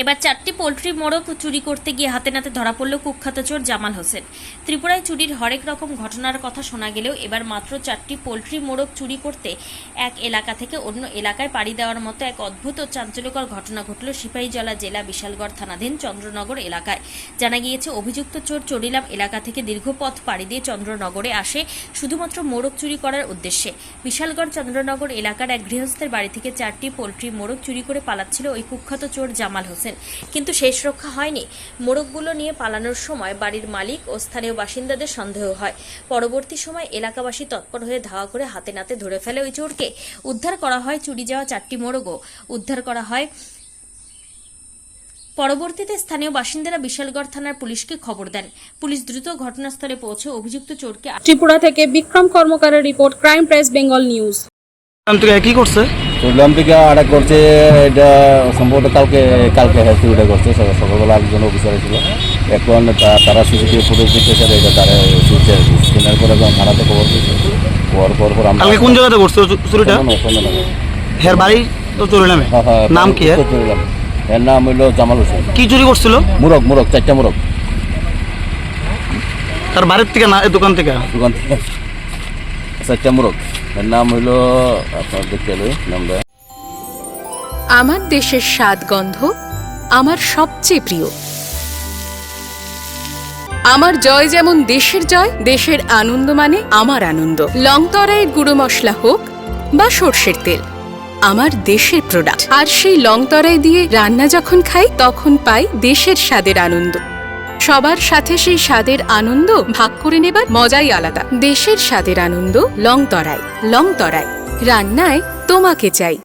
এবার 4টি পোল্ট্রি মোড়ক চুরি করতে গিয়ে হাতে নাতে ধরা পড়ল কুখ্যাত চোর জামাল হোসেন। ত্রিপুরায় চুরির হরেক রকম ঘটনার কথা শোনা গেলেও এবার মাত্র 4টি পোল্ট্রি মোড়ক চুরি করতে এক এলাকা থেকে অন্য এলাকায় পাড়ি দেওয়ার মতো এক অদ্ভুত ও চাঞ্চল্যকর ঘটনা ঘটল সিপাহীজলা জেলা বিশালগড় থানাধীন চন্দ্রনগর এলাকায়। জানা গিয়েছে, অভিযুক্ত চোর চরিলাম এলাকা থেকে দীর্ঘ পথ পাড়ি দিয়ে চন্দ্রনগরে আসে শুধুমাত্র মোড়ক চুরি করার উদ্দেশ্যে। বিশালগড় চন্দ্রনগর এলাকার এক গৃহস্থের বাড়ি থেকে 4টি পোল্ট্রি মোড়ক চুরি করে পালাচ্ছিল ওই কুখ্যাত চোর জামাল হোসেন। কিন্তু শেষ রক্ষা হয়নি। মোড়কগুলো নিয়ে পালানোর সময় বাড়ির মালিক ও স্থানীয় বাসিন্দাদের সন্দেহ হয়। পরবর্তী সময় এলাকাবাসী তৎপর হয়ে ধাওয়া করে হাতে নাতে ধরে ফেলে ওই চোরকে। উদ্ধার করা হয় চুরি যাওয়া 4টি মোড়কও উদ্ধার করা হয়। পরবর্তীতে স্থানীয় বাসিন্দারা বিশালগড় থানার পুলিশকে খবর দেন। পুলিশ দ্রুত ঘটনাস্থলে পৌঁছে অভিযুক্ত চোরকে। ত্রিপুরা থেকে বিক্রম কর্মকারের report, crime press Bengal news. কি করছে? চললাম থেকে আরেক করছে, এটা সম্ভবত কালকে চুরিটা করছে। সকালবেলা একজন অফিসার ছিল, এখন তারা সিসিটিভি ফুটেজ দিতেছে, এটা তারা স্ক্যানার করে থানাতে খবর দিচ্ছে। পর আমরা কোন জায়গাতে করছে চুরিটা? হের বাড়ি তো চুরিলাম। নাম কি? চুরিলাম, এর নাম হইলো জামাল হোসেন। কি চুরি করছিল? মোরগ 4টা মোরগ। তার বাড়ির থেকে না দোকান থেকে? 4টা মোরগ। এর নাম হইলো আপনার দেখতে নামটা। আমার দেশের স্বাদ গন্ধ আমার সবচেয়ে প্রিয়। আমার জয় যেমন দেশের জয়, দেশের আনন্দ মানে আমার আনন্দ। লংতরাইয়ের গুঁড়ো মশলা হোক বা সর্ষের তেল, আমার দেশের প্রোডাক্ট। আর সেই লংতরাই দিয়ে রান্না যখন খাই তখন পাই দেশের স্বাদের আনন্দ। সবার সাথে সেই স্বাদের আনন্দ ভাগ করে নেবার মজাই আলাদা। দেশের স্বাদের আনন্দ লংতরাই। লংতরাই, রান্নায় তোমাকে চাই।